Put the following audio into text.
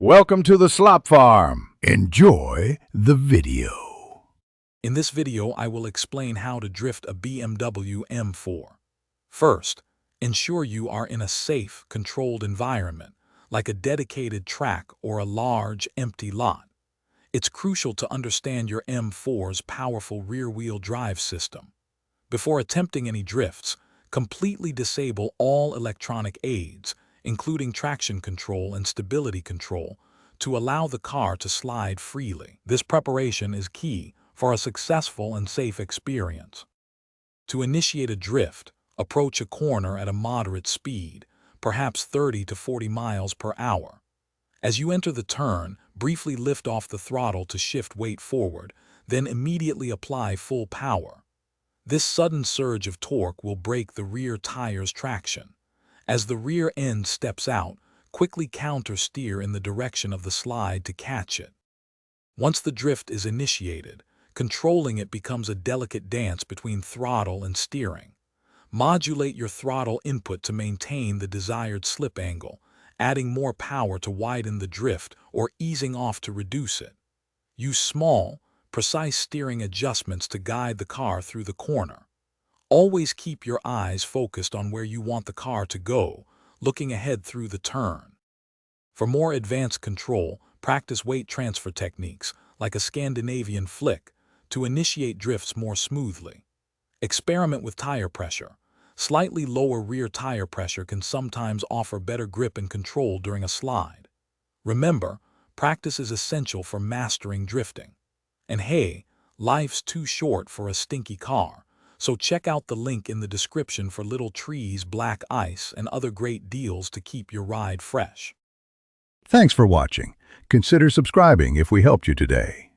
Welcome to the Slop Farm. Enjoy the video. In this video, I will explain how to drift a BMW M4. First, ensure you are in a safe, controlled environment, like a dedicated track or a large, empty lot. It's crucial to understand your M4's powerful rear-wheel drive system. Before attempting any drifts, completely disable all electronic aids, including traction control and stability control, to allow the car to slide freely. This preparation is key for a successful and safe experience. To initiate a drift, approach a corner at a moderate speed, perhaps 30 to 40 miles per hour. As you enter the turn, briefly lift off the throttle to shift weight forward, then immediately apply full power. This sudden surge of torque will break the rear tire's traction. As the rear end steps out, quickly counter-steer in the direction of the slide to catch it. Once the drift is initiated, controlling it becomes a delicate dance between throttle and steering. Modulate your throttle input to maintain the desired slip angle, adding more power to widen the drift or easing off to reduce it. Use small, precise steering adjustments to guide the car through the corner. Always keep your eyes focused on where you want the car to go, looking ahead through the turn. For more advanced control, practice weight transfer techniques, like a Scandinavian flick, to initiate drifts more smoothly. Experiment with tire pressure. Slightly lower rear tire pressure can sometimes offer better grip and control during a slide. Remember, practice is essential for mastering drifting. And hey, life's too short for a stinky car, so check out the link in the description for little trees, black ice, and other great deals to keep your ride fresh. Thanks for watching. Consider subscribing if we helped you today.